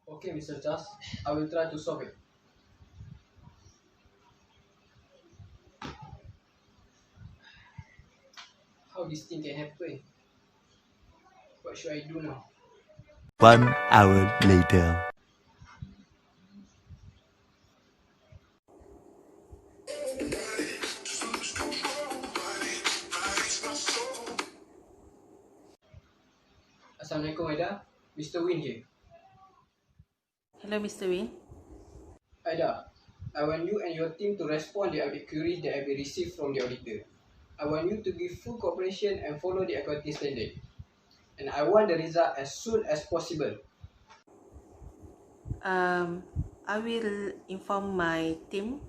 Okay, Mr. Charles, I will try to solve it. How this thing can happen? What should I do now? 1 hour later. Assalamualaikum, Aida. Mr. Win here. Hello, Mr. Win. Aida, I want you and your team to respond the audit queries that have been received from the auditor. I want you to give full cooperation and follow the accounting standard. And I want the result as soon as possible. I will inform my team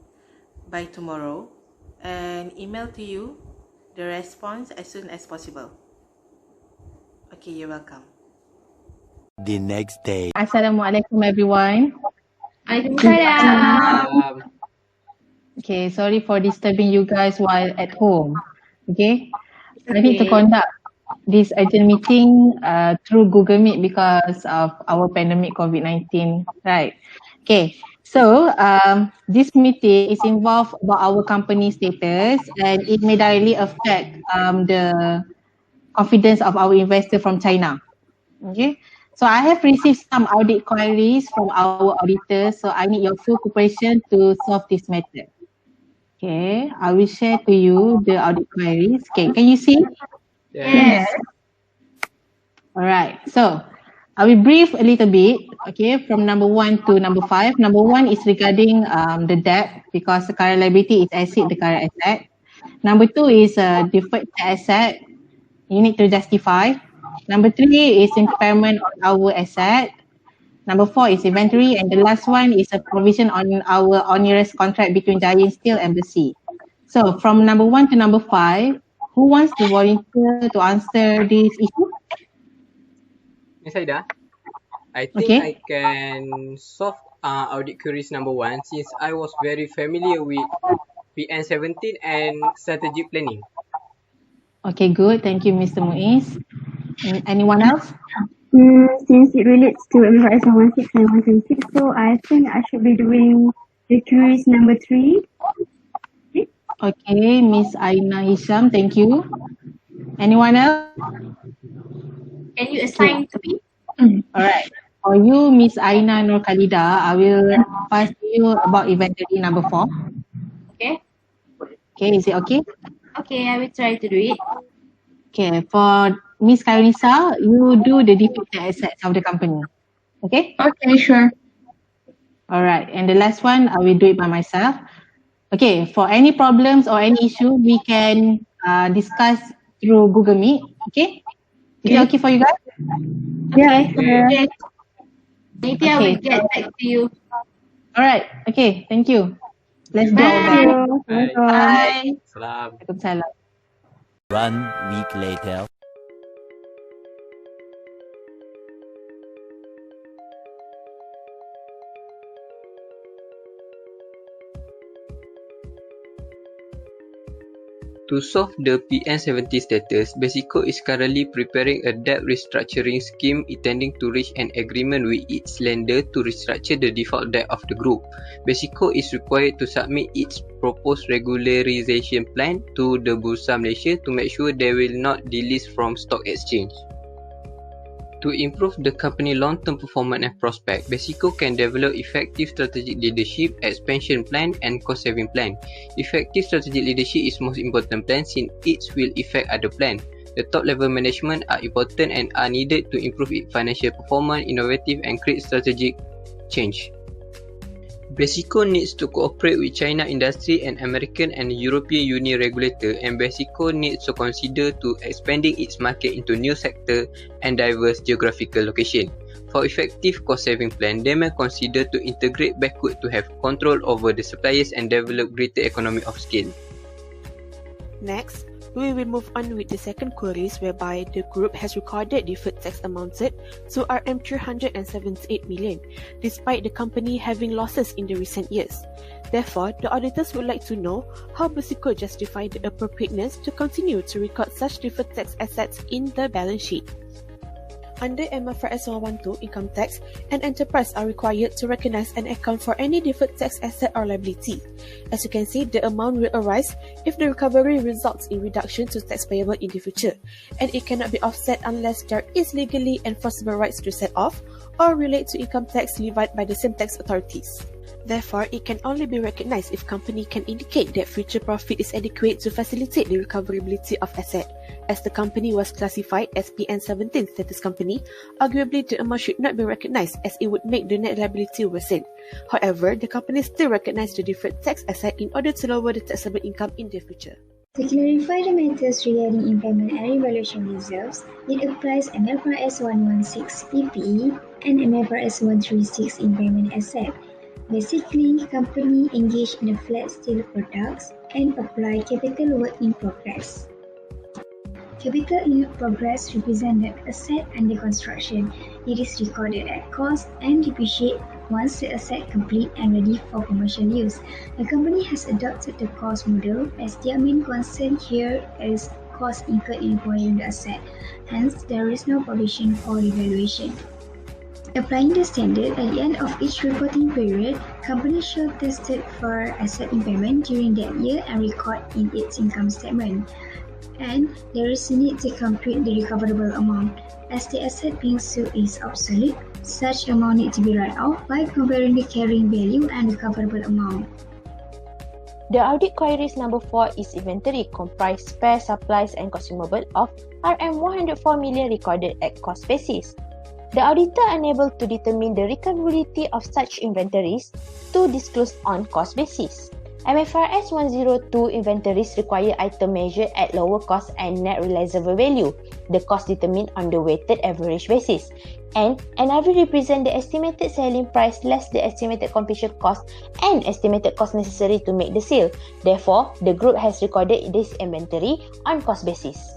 by tomorrow and email to you the response as soon as possible. Okay, you're welcome. The next day. Assalamualaikum everyone. Waalaikumsalam. Okay, sorry for disturbing you guys while at home. Okay, I need to conduct this urgent meeting through Google Meet because of our pandemic COVID-19, right? Okay, so this meeting is involved about our company status and it may directly affect the confidence of our investor from China. Okay, so I have received some audit queries from our auditors, so I need your full cooperation to solve this matter. Okay, I will share to you the audit queries. Okay, can you see? Yes. Alright, so I will brief a little bit, okay, from number 1 to number 5. Number 1 is regarding the debt because the current liability is exceed the current asset. Number 2 is deferred tax asset. You need to justify. Number 3 is impairment on our asset. Number 4 is inventory, and the last one is a provision on our onerous contract between Giant Steel and BesiCo. So from number 1 to number 5, who wants to volunteer to answer this issue? Miss Aida, I think I can solve audit queries number 1 since I was very familiar with PN17 and strategic planning. Okay, good. Thank you, Mr. Muiz. Anyone else? Since it relates to MFRS 116 and 176, so I think I should be doing the queries number 3. Okay, Miss AINA HISHAM, thank you. Anyone else? Can you assign to me? Alright. For you, Miss AINA NURKHAKIDA, I will pass to you about inventory number 4. Okay. Okay, is it okay? Okay, I will try to do it. Okay, for Miss KHAIRUNNISA, you do the deferred assets of the company. Okay? Okay, sure. Alright, and the last one, I will do it by myself. Okay, for any problems or any issue, we can discuss through Google Meet. Okay? Is it okay for you guys? Yeah. Okay. Maybe I will get back to you. Alright, okay, thank you. Let's do our best. Bye. Salam. Waalaikumsalam. 1 week later. To solve the PN17 status, BesiCo is currently preparing a debt restructuring scheme intending to reach an agreement with its lender to restructure the default debt of the group. BesiCo is required to submit its proposed regularization plan to the Bursa Malaysia to make sure they will not delist from stock exchange. To improve the company long-term performance and prospect, BesiCo can develop effective strategic leadership, expansion plan and cost-saving plan. Effective strategic leadership is most important plan since it will affect other plan. The top-level management are important and are needed to improve its financial performance, innovative and create strategic change. BesiCo needs to cooperate with China industry and American and European Union regulator, and BesiCo needs to consider to expanding its market into new sector and diverse geographical location. For effective cost-saving plan, they may consider to integrate backward to have control over the suppliers and develop greater economy of scale. Next, we will move on with the second queries whereby the group has recorded deferred tax amounted to RM378 million, despite the company having losses in the recent years. Therefore, the auditors would like to know how BesiCo justified the appropriateness to continue to record such deferred tax assets in the balance sheet. Under MFRS 112 income tax, an enterprise are required to recognize and account for any deferred tax asset or liability. As you can see, the amount will arise if the recovery results in reduction to tax payable in the future, and it cannot be offset unless there is legally enforceable rights to set off or relate to income tax levied by the same tax authorities. Therefore, it can only be recognized if company can indicate that future profit is adequate to facilitate the recoverability of asset. As the company was classified as PN17 status company, arguably the amount should not be recognized as it would make the net liability worsen. However, the company still recognized the deferred tax asset in order to lower the taxable income in the future. To clarify the matters regarding impairment and revaluation reserves, it applies MFRS 116 PPE and MFRS 136 impairment asset. Basically, company engage in the flat steel products and apply capital work in progress. Capital in progress represents the asset under construction. It is recorded at cost and depreciate once the asset complete and ready for commercial use. The company has adopted the cost model as their main concern here is cost incurred in acquiring the asset. Hence, there is no provision for revaluation. Applying the standard at the end of each reporting period, company shall test it for asset impairment during that year and record in its income statement. And there is a need to compute the recoverable amount. As the asset being sued is obsolete, such amount need to be written off by comparing the carrying value and recoverable amount. The audit queries number 4 is inventory comprise spare supplies and consumable of RM 104 million recorded at cost basis. The auditor unable to determine the recoverability of such inventories to disclose on cost basis. MFRS 102 inventories require item measured at lower cost and net realizable value, the cost determined on the weighted average basis, and NRV represent the estimated selling price less the estimated completion cost and estimated cost necessary to make the sale. Therefore, the group has recorded this inventory on cost basis.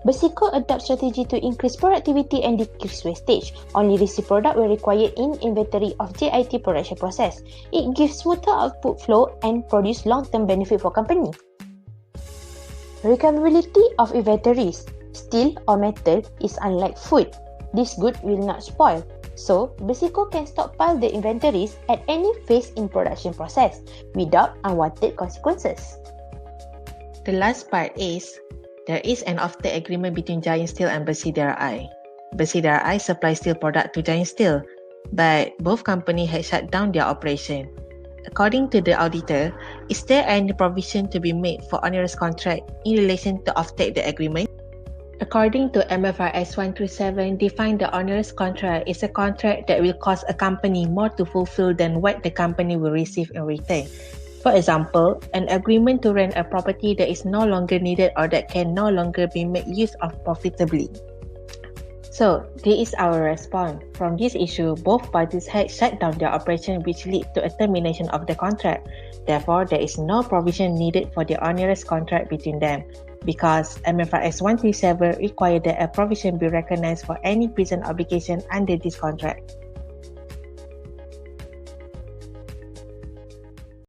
BesiCo adopt strategy to increase productivity and decrease wastage. Only receipt product will require in inventory of JIT production process. It gives smoother output flow and produce long-term benefit for company. Recoverability of inventories. Steel or metal is unlike food. This good will not spoil. So, BesiCo can stockpile the inventories at any phase in production process without unwanted consequences. The last part is there is an offtake agreement between Giant Steel and BesiDRI. BesiDRI supplies steel product to Giant Steel, but both companies had shut down their operation. According to the auditor, is there any provision to be made for onerous contract in relation to offtake the agreement? According to MFRS 137, define the onerous contract is a contract that will cost a company more to fulfill than what the company will receive in return. For example, an agreement to rent a property that is no longer needed or that can no longer be made use of profitably. So, this is our response. From this issue, both parties had shut down their operation which led to a termination of the contract. Therefore, there is no provision needed for the onerous contract between them because MFRS 137 requires that a provision be recognized for any present obligation under this contract.